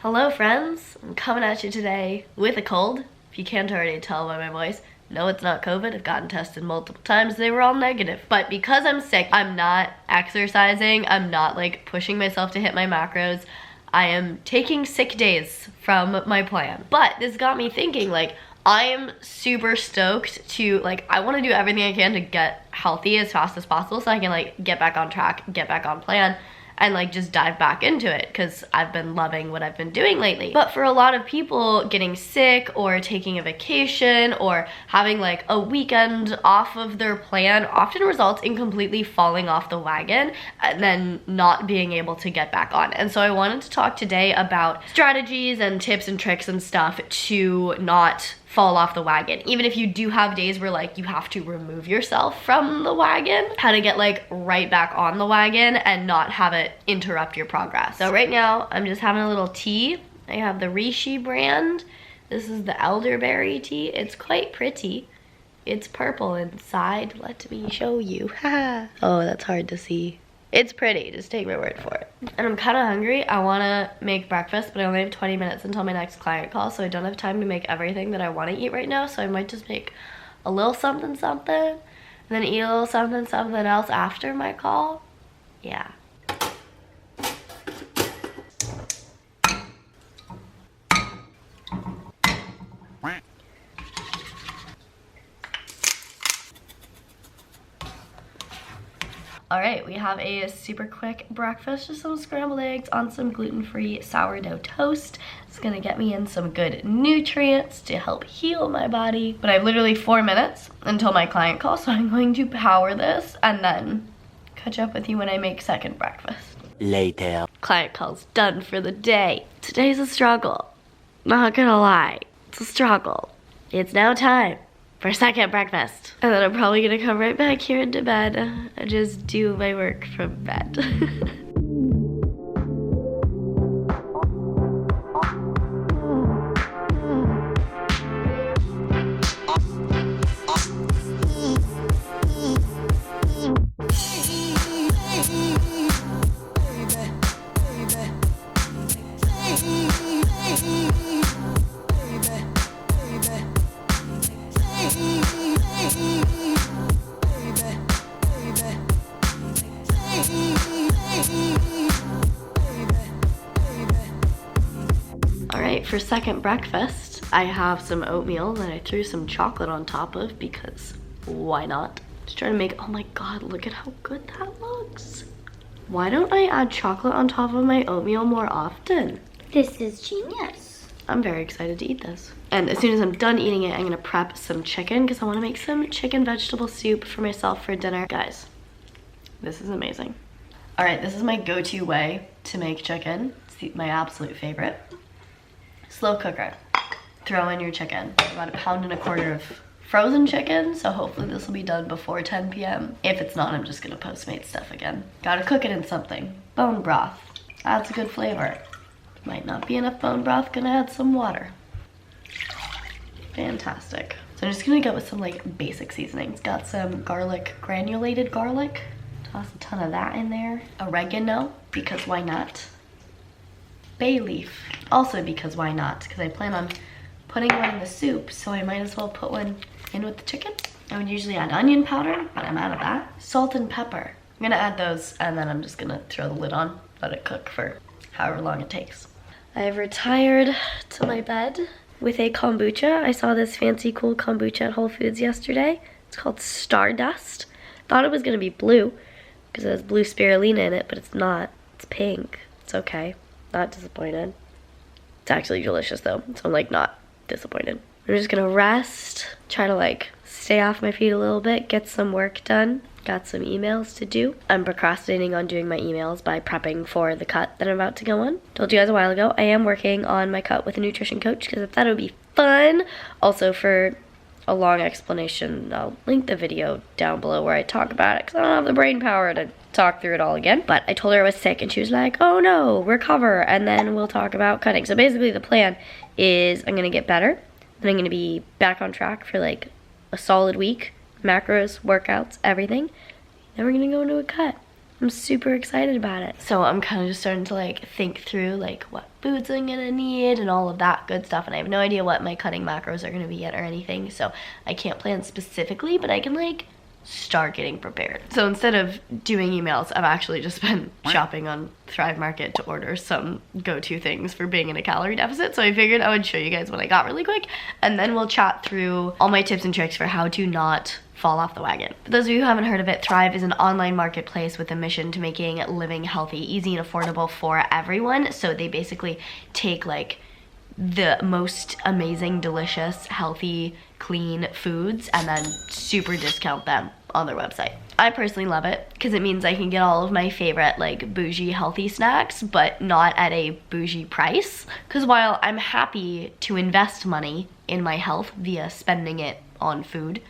Hello friends, I'm coming at you today with a cold. If you can't already tell by my voice, no, it's not COVID. I've gotten tested multiple times, they were all negative. But because I'm sick, I'm not exercising, I'm not like pushing myself to hit my macros. I am taking sick days from my plan. But this got me thinking, like, I am super stoked to, like, I want to do everything I can to get healthy as fast as possible so I can like get back on track, get back on plan, and like just dive back into it because I've been loving what I've been doing lately. But for a lot of people, getting sick or taking a vacation or having like a weekend off of their plan often results in completely falling off the wagon and then not being able to get back on. And so I wanted to talk today about strategies and tips and tricks and stuff to not fall off the wagon. Even if you do have days where like you have to remove yourself from the wagon, how to get like right back on the wagon and not have it interrupt your progress. So right now I'm just having a little tea. I have the Rishi brand. This is the elderberry tea. It's quite pretty. It's purple inside. Let me show you. Oh, that's hard to see. It's pretty, just take my word for it. And I'm kind of hungry. I want to make breakfast, but I only have 20 minutes until my next client call, so I don't have time to make everything that I want to eat right now, so I might just make a little something something, and then eat a little something something else after my call. Yeah. All right, we have a super quick breakfast, just some scrambled eggs on some gluten-free sourdough toast. It's gonna get me in some good nutrients to help heal my body. But I have literally 4 minutes until my client call, so I'm going to power this and then catch up with you when I make second breakfast. Later. Client call's done for the day. Today's a struggle, not gonna lie. It's a struggle. It's now time for second breakfast. And then I'm probably gonna come right back here into bed and just do my work from bed. Alright, for second breakfast, I have some oatmeal that I threw some chocolate on top of because why not? Just trying to make, oh my god, look at how good that looks. Why don't I add chocolate on top of my oatmeal more often? This is genius. I'm very excited to eat this. And as soon as I'm done eating it, I'm gonna prep some chicken because I wanna make some chicken vegetable soup for myself for dinner. Guys, this is amazing. Alright, this is my go-to way to make chicken. It's my absolute favorite. Slow cooker. Throw in your chicken. About 1.25 pounds of frozen chicken, so hopefully this will be done before 10 p.m. If it's not, I'm just gonna Postmate stuff again. Gotta cook it in something. Bone broth. Adds a good flavor. Might not be enough bone broth, gonna add some water. Fantastic. So I'm just gonna go with some like basic seasonings. Got some garlic, granulated garlic. Toss a ton of that in there. Oregano, because why not? Bay leaf, also because why not? Because I plan on putting one in the soup, so I might as well put one in with the chicken. I would usually add onion powder, but I'm out of that. Salt and pepper. I'm gonna add those, and then I'm just gonna throw the lid on, let it cook for however long it takes. I have retired to my bed with a kombucha. I saw this fancy cool kombucha at Whole Foods yesterday. It's called Stardust. Thought it was gonna be blue, because it has blue spirulina in it, but it's not. It's pink. It's okay. Not disappointed. It's actually delicious though, so I'm like not disappointed. I'm just gonna rest, try to like stay off my feet a little bit, get some work done. Got some emails to do. I'm procrastinating on doing my emails by prepping for the cut that I'm about to go on. Told you guys a while ago, I am working on my cut with a nutrition coach because I thought it would be fun. Also for a long explanation, I'll link the video down below where I talk about it because I don't have the brain power to talk through it all again. But I told her I was sick and she was like, oh no, recover, and then we'll talk about cutting. So basically the plan is I'm gonna get better, then I'm gonna be back on track for like a solid week, macros, workouts, everything. Then we're gonna go into a cut. I'm super excited about it. So I'm kind of just starting to like think through like what foods I'm gonna need and all of that good stuff, and I have no idea what my cutting macros are gonna be yet or anything, so I can't plan specifically, but I can like start getting prepared. So instead of doing emails, I've actually just been shopping on Thrive Market to order some go-to things for being in a calorie deficit. So I figured I would show you guys what I got really quick, and then we'll chat through all my tips and tricks for how to not fall off the wagon. For those of you who haven't heard of it, Thrive is an online marketplace with a mission to making living healthy easy and affordable for everyone. So they basically take like the most amazing, delicious, healthy, clean foods and then super discount them on their website. I personally love it because it means I can get all of my favorite like bougie healthy snacks, but not at a bougie price. Because while I'm happy to invest money in my health via spending it on food,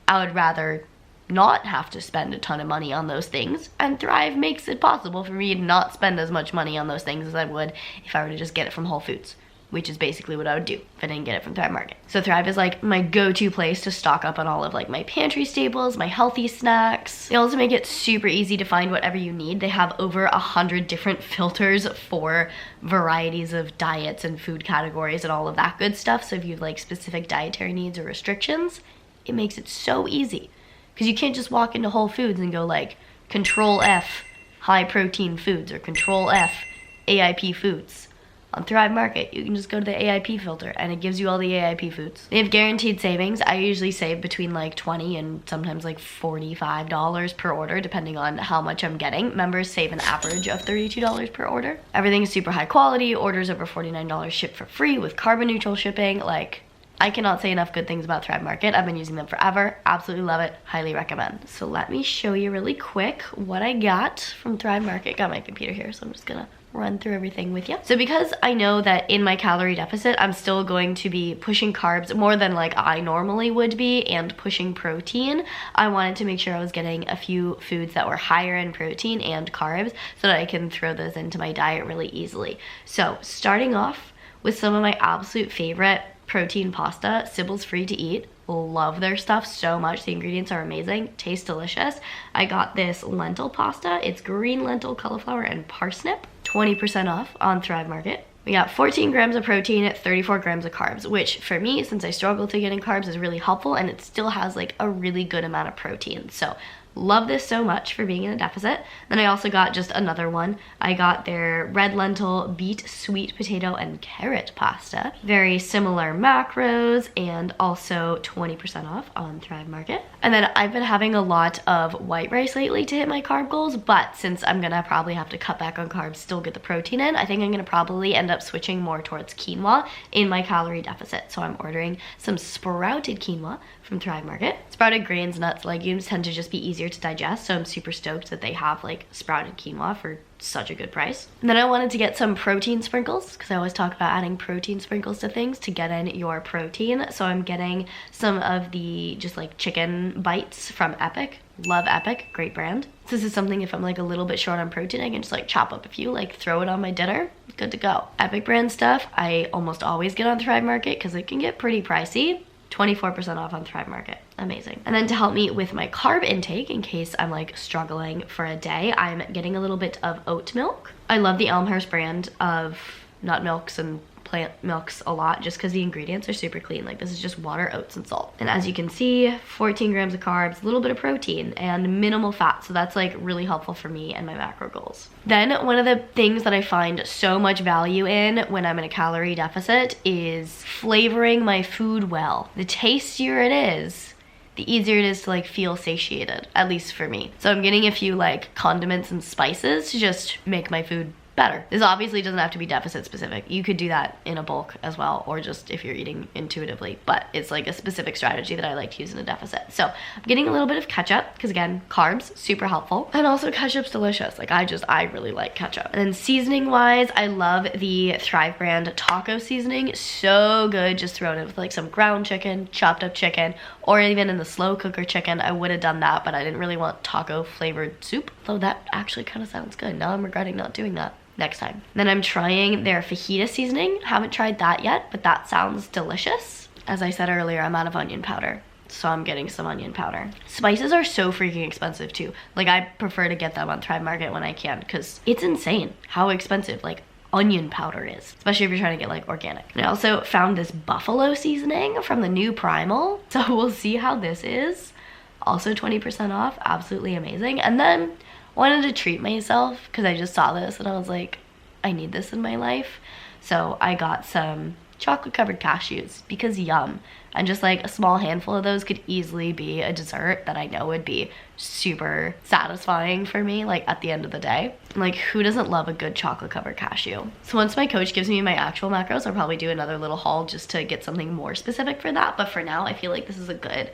I would rather not have to spend a ton of money on those things, and Thrive makes it possible for me to not spend as much money on those things as I would if I were to just get it from Whole Foods, which is basically what I would do if I didn't get it from Thrive Market. So Thrive is like my go-to place to stock up on all of like my pantry staples, my healthy snacks. They also make it super easy to find whatever you need. They have over 100 different filters for varieties of diets and food categories and all of that good stuff. So if you have like specific dietary needs or restrictions, it makes it so easy. Because you can't just walk into Whole Foods and go like Control F high protein foods or Control F AIP foods. On Thrive Market, you can just go to the AIP filter and it gives you all the AIP foods. They have guaranteed savings. I usually save between like $20 and sometimes like $45 per order, depending on how much I'm getting. Members save an average of $32 per order. Everything is super high quality. Orders over $49 ship for free with carbon neutral shipping. Like, I cannot say enough good things about Thrive Market. I've been using them forever. Absolutely love it. Highly recommend. So let me show you really quick what I got from Thrive Market. Got my computer here, so I'm just gonna run through everything with you. So because I know that in my calorie deficit, I'm still going to be pushing carbs more than like I normally would be and pushing protein, I wanted to make sure I was getting a few foods that were higher in protein and carbs so that I can throw those into my diet really easily. So starting off with some of my absolute favorite protein pasta, Sybil's Free to Eat. Love their stuff so much. The ingredients are amazing, taste delicious. I got this lentil pasta. It's green lentil, cauliflower, and parsnip. 20% off on Thrive Market. We got 14 grams of protein, 34 grams of carbs, which for me, since I struggle to getting carbs, is really helpful, and it still has like a really good amount of protein. So love this so much for being in a deficit. Then I also got just another one. I got their red lentil, beet, sweet potato, and carrot pasta. Very similar macros and also 20% off on Thrive Market. And then I've been having a lot of white rice lately to hit my carb goals, but since I'm gonna probably have to cut back on carbs, still get the protein in, I think I'm gonna probably end up switching more towards quinoa in my calorie deficit. So I'm ordering some sprouted quinoa from Thrive Market. Sprouted grains, nuts, legumes tend to just be easier to digest, so I'm super stoked that they have like sprouted quinoa for such a good price. And then I wanted to get some protein sprinkles because I always talk about adding protein sprinkles to things to get in your protein. So I'm getting some of the just like chicken bites from Epic. Love Epic, great brand. So this is something if I'm like a little bit short on protein, I can just like chop up a few, like throw it on my dinner, good to go. Epic brand stuff I almost always get on Thrive Market because it can get pretty pricey. 24% off on Thrive Market. Amazing. And then to help me with my carb intake, in case I'm like struggling for a day, I'm getting a little bit of oat milk. I love the Elmhurst brand of nut milks and plant milks a lot just because the ingredients are super clean. Like this is just water, oats, and salt. And as you can see, 14 grams of carbs, a little bit of protein, and minimal fat. So that's like really helpful for me and my macro goals. Then one of the things that I find so much value in when I'm in a calorie deficit is flavoring my food well. The tastier it is, the easier it is to like feel satiated, at least for me. So I'm getting a few like condiments and spices to just make my food better. This obviously doesn't have to be deficit specific. You could do that in a bulk as well, or just if you're eating intuitively, but it's like a specific strategy that I like to use in a deficit. So I'm getting a little bit of ketchup because again, carbs, super helpful. And also ketchup's delicious. Like I really like ketchup. And then seasoning wise, I love the Thrive brand taco seasoning. So good. Just throw it in with like some ground chicken, chopped up chicken, or even in the slow cooker chicken. I would have done that, but I didn't really want taco flavored soup. Though that actually kind of sounds good. Now I'm regretting not doing that. Next time. Then I'm trying their fajita seasoning. Haven't tried that yet, but that sounds delicious. As I said earlier, I'm out of onion powder. so I'm getting some onion powder. Spices are so freaking expensive too. Like, I prefer to get them on Thrive Market when I can, because it's insane how expensive like onion powder is, especially if you're trying to get like organic. And I also found this buffalo seasoning from the new Primal, so we'll see how this is. Also 20% off, absolutely amazing. And then wanted to treat myself because I just saw this and I was like, I need this in my life. So I got some chocolate covered cashews because yum. And just like a small handful of those could easily be a dessert that I know would be super satisfying for me, like at the end of the day. Like, who doesn't love a good chocolate covered cashew? So once my coach gives me my actual macros, I'll probably do another little haul just to get something more specific for that. But for now, I feel like this is a good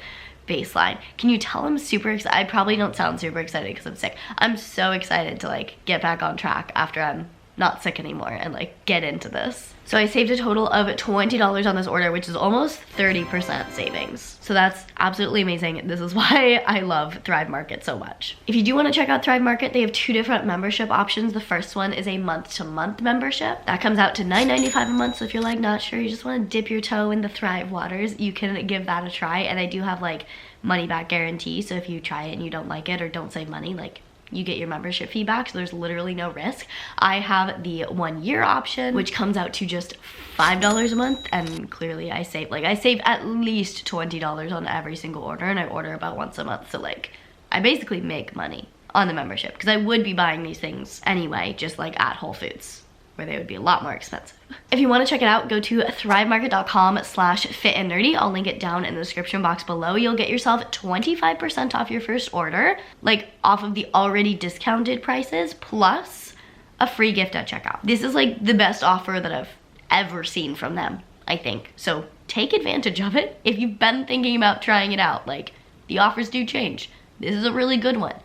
baseline. Can you tell I'm super excited? I probably don't sound super excited because I'm sick. I'm so excited to like get back on track after I'm not sick anymore and like get into this. So I saved a total of $20 on this order, which is almost 30% savings. So that's absolutely amazing. This is why I love Thrive Market so much. If you do want to check out Thrive Market, they have 2 different membership options. The first one is a month-to-month membership. That comes out to $9.95 a month. So if you're like not sure, you just want to dip your toe in the Thrive waters, you can give that a try. And I do have like money back guarantee. So if you try it and you don't like it or don't save money, like, you get your membership fee back, so there's literally no risk. I have the 1-year option, which comes out to just $5 a month, and clearly I save at least $20 on every single order, and I order about once a month, so like I basically make money on the membership because I would be buying these things anyway, just like at Whole Foods, where they would be a lot more expensive. If you want to check it out, go to thrivemarket.com/fitandnerdy. I'll link it down in the description box below. You'll get yourself 25% off your first order, like off of the already discounted prices, plus a free gift at checkout. This is like the best offer that I've ever seen from them, I think. So take advantage of it. If you've been thinking about trying it out, like, the offers do change. This is a really good one.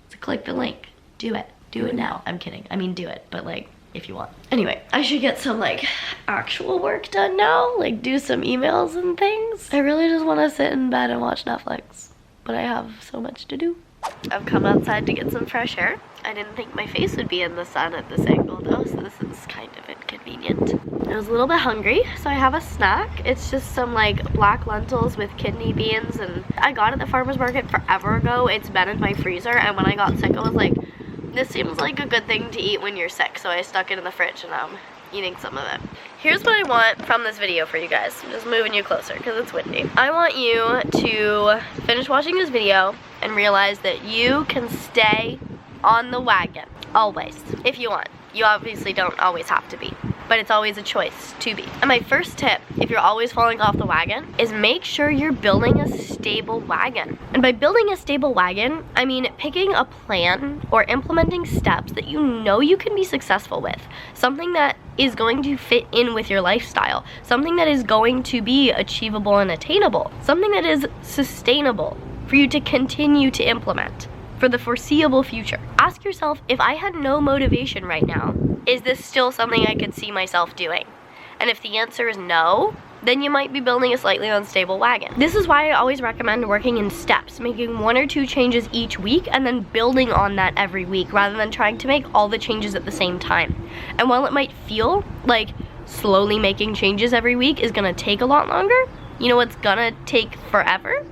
So click the link. Do it. Do it now. I'm kidding. I mean, do it, but like, if you want. Anyway, I should get some like actual work done now, like do some emails and things. I really just want to sit in bed and watch Netflix, but I have so much to do. I've come outside to get some fresh air. I didn't think my face would be in the sun at this angle though, so this is kind of inconvenient. I was a little bit hungry, so I have a snack. It's just some like black lentils with kidney beans, and I got it at the farmer's market forever ago. It's been in my freezer, and when I got sick, I was like, this seems like a good thing to eat when you're sick, so I stuck it in the fridge and I'm eating some of it. Here's what I want from this video for you guys. I'm just moving you closer because it's windy. I want you to finish watching this video and realize that you can stay on the wagon, always, if you want. You obviously don't always have to be, but it's always a choice to be. And my first tip, if you're always falling off the wagon, is make sure you're building a stable wagon. And by building a stable wagon, I mean picking a plan or implementing steps that you know you can be successful with. Something that is going to fit in with your lifestyle. Something that is going to be achievable and attainable. Something that is sustainable for you to continue to implement for the foreseeable future. Ask yourself, if I had no motivation right now, is this still something I could see myself doing? And if the answer is no, then you might be building a slightly unstable wagon. This is why I always recommend working in steps, making 1 or 2 changes each week and then building on that every week rather than trying to make all the changes at the same time. And while it might feel like slowly making changes every week is gonna take a lot longer, you know what's gonna take forever?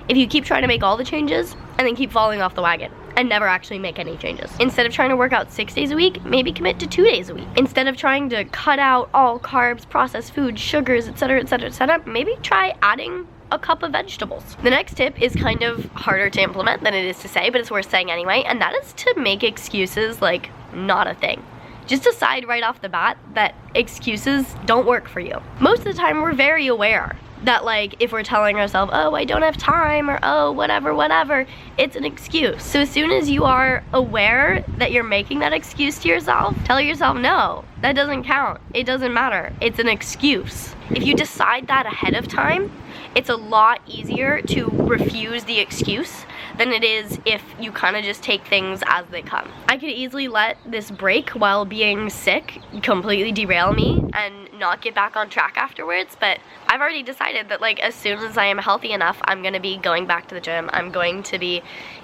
If you keep trying to make all the changes and then keep falling off the wagon and never actually make any changes. Instead of trying to work out 6 days a week, maybe commit to 2 days a week. Instead of trying to cut out all carbs, processed food, sugars, etc., etc., etc., maybe try adding a cup of vegetables. The next tip is kind of harder to implement than it is to say, but it's worth saying anyway, and that is to make excuses like not a thing. Just decide right off the bat that excuses don't work for you. Most of the time we're very aware that like if we're telling ourselves, oh, I don't have time, or oh, whatever, it's an excuse. So as soon as you are aware that you're making that excuse to yourself, tell yourself, no, that doesn't count. It doesn't matter. It's an excuse. If you decide that ahead of time, it's a lot easier to refuse the excuse than it is if you kind of just take things as they come. I could easily let this break while being sick completely derail me and not get back on track afterwards, but I've already decided that like as soon as I am healthy enough, I'm gonna be going back to the gym. I'm going to be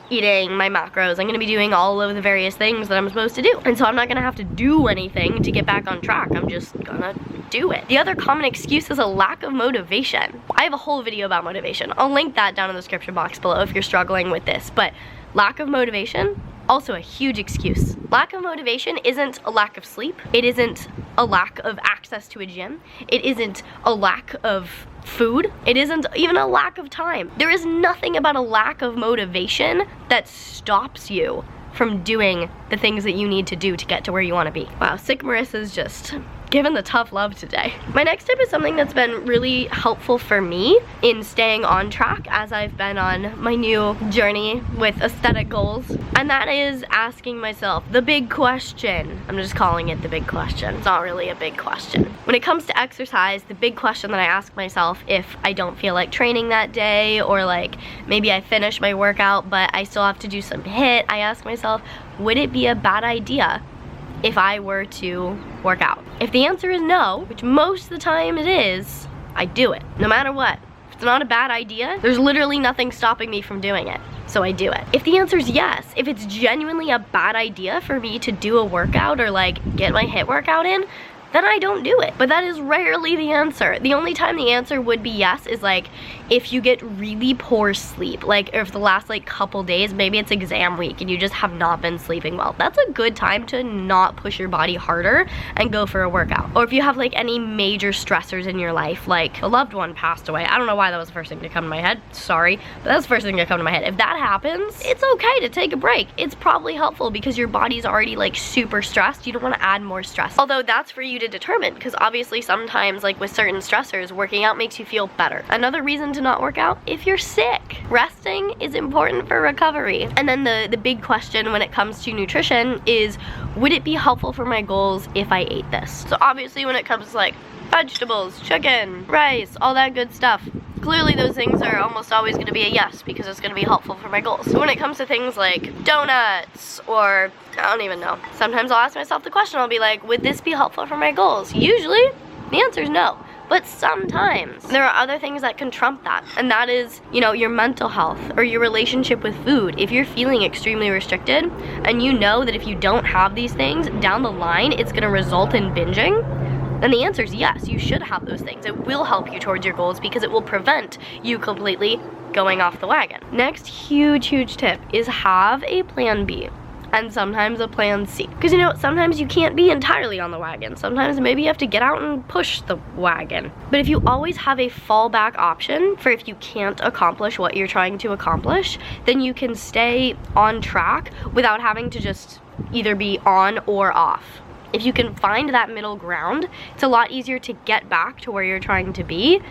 eating my macros. I'm gonna be doing all of the various things that I'm supposed to do. And so I'm not gonna have to do anything to get back on track. I'm just gonna do it. The other common excuse is a lack of motivation. I have a whole video about motivation. I'll link that down in the description box below if you're struggling with this, but lack of motivation, also a huge excuse. Lack of motivation isn't a lack of sleep. It isn't a lack of access to a gym. It isn't a lack of food. It isn't even a lack of time. There is nothing about a lack of motivation that stops you from doing the things that you need to do to get to where you want to be. Wow, sick Marissa's just giving the tough love today. My next tip is something that's been really helpful for me in staying on track as I've been on my new journey with aesthetic goals, and that is asking myself the big question. I'm just calling it the big question. It's not really a big question. When it comes to exercise, the big question that I ask myself if I don't feel like training that day, or like maybe I finish my workout but I still have to do some HIIT, I ask myself, would it be a bad idea if I were to work out? If the answer is no, which most of the time it is, I do it, no matter what. If it's not a bad idea, there's literally nothing stopping me from doing it, so I do it. If the answer is yes, if it's genuinely a bad idea for me to do a workout or like get my HIIT workout in, then I don't do it. But that is rarely the answer. The only time the answer would be yes is like if you get really poor sleep, like if the last like couple days, maybe it's exam week and you just have not been sleeping well. That's a good time to not push your body harder and go for a workout. Or if you have like any major stressors in your life, like a loved one passed away. I don't know why that was the first thing to come to my head, sorry, but that's the first thing to come to my head. If that happens, it's okay to take a break. It's probably helpful because your body's already like super stressed. You don't want to add more stress. Although that's for you to determine, because obviously sometimes like with certain stressors, working out makes you feel better. Another reason to not work out, if you're sick. Resting is important for recovery. And then the big question when it comes to nutrition is, would it be helpful for my goals if I ate this? So obviously when it comes to like vegetables, chicken, rice, all that good stuff, clearly those things are almost always going to be a yes because it's going to be helpful for my goals. So when it comes to things like donuts or I don't even know, sometimes I'll ask myself the question, I'll be like, would this be helpful for my goals? Usually the answer is no. But sometimes there are other things that can trump that, and that is, you know, your mental health or your relationship with food. If you're feeling extremely restricted and you know that if you don't have these things down the line, it's going to result in binging, then the answer is yes, you should have those things. It will help you towards your goals because it will prevent you completely going off the wagon. Next huge tip is have a plan B. And sometimes a plan C. Because you know, sometimes you can't be entirely on the wagon. Sometimes maybe you have to get out and push the wagon. But if you always have a fallback option for if you can't accomplish what you're trying to accomplish, then you can stay on track without having to just either be on or off. If you can find that middle ground, it's a lot easier to get back to where you're trying to be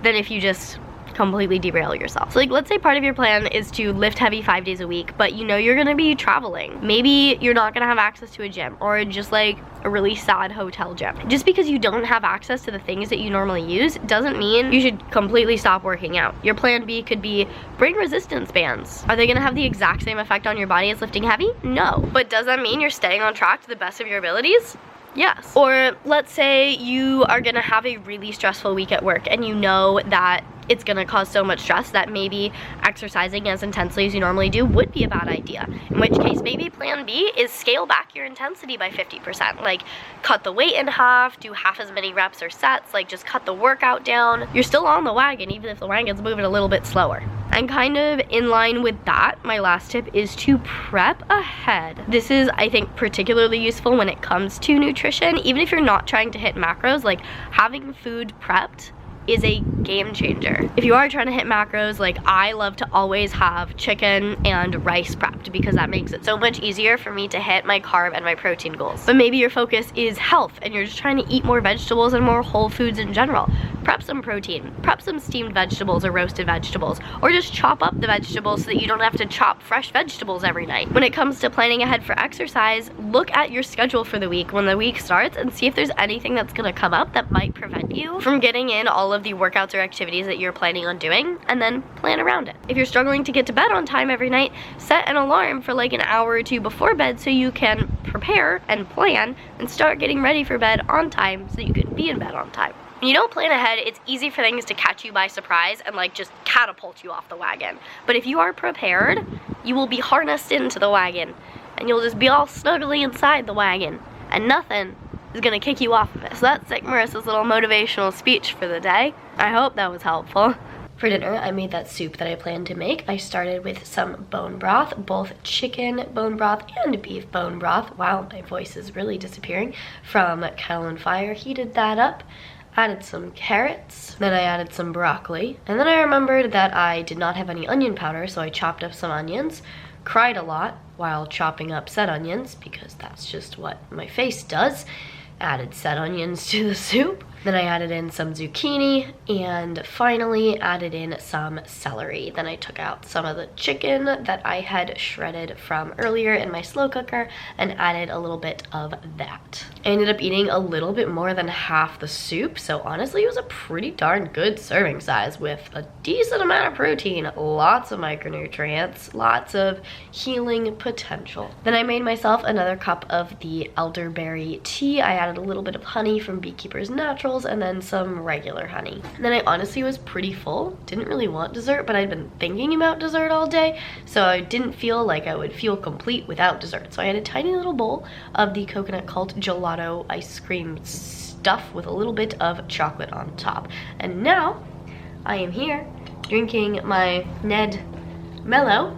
than if you just completely derail yourself. So like, let's say part of your plan is to lift heavy 5 days a week, but you know you're gonna be traveling. Maybe you're not gonna have access to a gym, or just like a really sad hotel gym. Just because you don't have access to the things that you normally use doesn't mean you should completely stop working out. Your plan B could be bring resistance bands. Are they gonna have the exact same effect on your body as lifting heavy? No. But does that mean you're staying on track to the best of your abilities? Yes. Or let's say you are gonna have a really stressful week at work and you know that it's gonna cause so much stress that maybe exercising as intensely as you normally do would be a bad idea. In which case, maybe plan B is scale back your intensity by 50%. Like cut the weight in half, do half as many reps or sets, like just cut the workout down. You're still on the wagon, even if the wagon's moving a little bit slower. And kind of in line with that, my last tip is to prep ahead. This is, I think, particularly useful when it comes to nutrition. Even if you're not trying to hit macros, like having food prepped is a game changer. If you are trying to hit macros, like I love to always have chicken and rice prepped because that makes it so much easier for me to hit my carb and my protein goals. But maybe your focus is health and you're just trying to eat more vegetables and more whole foods in general. Prep some protein, prep some steamed vegetables or roasted vegetables, or just chop up the vegetables so that you don't have to chop fresh vegetables every night. When it comes to planning ahead for exercise, look at your schedule for the week when the week starts and see if there's anything that's gonna come up that might prevent you from getting in all of of the workouts or activities that you're planning on doing, and then plan around it. If you're struggling to get to bed on time every night, set an alarm for like an hour or two before bed so you can prepare and plan and start getting ready for bed on time so you can be in bed on time. When you don't plan ahead, it's easy for things to catch you by surprise and like just catapult you off the wagon. But if you are prepared, you will be harnessed into the wagon and you'll just be all snugly inside the wagon and nothing is gonna kick you off of it. So that's like Marissa's little motivational speech for the day. I hope that was helpful. For dinner, I made that soup that I planned to make. I started with some bone broth, both chicken bone broth and beef bone broth. Wow, my voice is really disappearing. From Kettle and Fire, heated that up. Added some carrots, then I added some broccoli, and then I remembered that I did not have any onion powder, so I chopped up some onions, cried a lot while chopping up said onions, because that's just what my face does. Added said onions to the soup. Then I added in some zucchini and finally added in some celery. Then I took out some of the chicken that I had shredded from earlier in my slow cooker and added a little bit of that. I ended up eating a little bit more than half the soup, so honestly it was a pretty darn good serving size with a decent amount of protein, lots of micronutrients, lots of healing potential. Then I made myself another cup of the elderberry tea. I added a little bit of honey from Beekeeper's Naturals and then some regular honey. And then I honestly was pretty full. Didn't really want dessert, but I'd been thinking about dessert all day, so I didn't feel like I would feel complete without dessert. So I had a tiny little bowl of the Coconut Cult gelato ice cream stuff with a little bit of chocolate on top. And now I am here drinking my Ned Mellow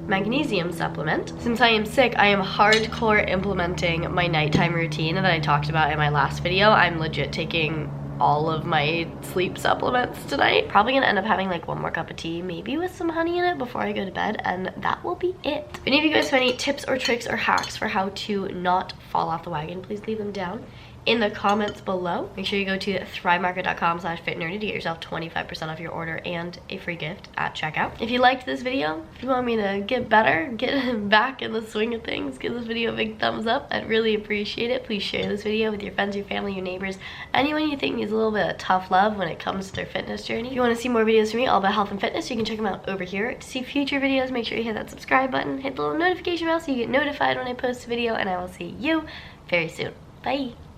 magnesium supplement. Since I am sick, I am hardcore implementing my nighttime routine that I talked about in my last video. I'm legit taking all of my sleep supplements tonight. Probably gonna end up having like one more cup of tea, maybe with some honey in it before I go to bed, and that will be it. If any of you guys have any tips or tricks or hacks for how to not fall off the wagon, please leave them down in the comments below. Make sure you go to thrivemarket.com/fitnerdy to get yourself 25% off your order and a free gift at checkout. If you liked this video, if you want me to get better, get back in the swing of things, give this video a big thumbs up. I'd really appreciate it. Please share this video with your friends, your family, your neighbors, anyone you think needs a little bit of tough love when it comes to their fitness journey. If you want to see more videos from me all about health and fitness, you can check them out over here. To see future videos, make sure you hit that subscribe button, hit the little notification bell so you get notified when I post a video, and I will see you very soon. Bye!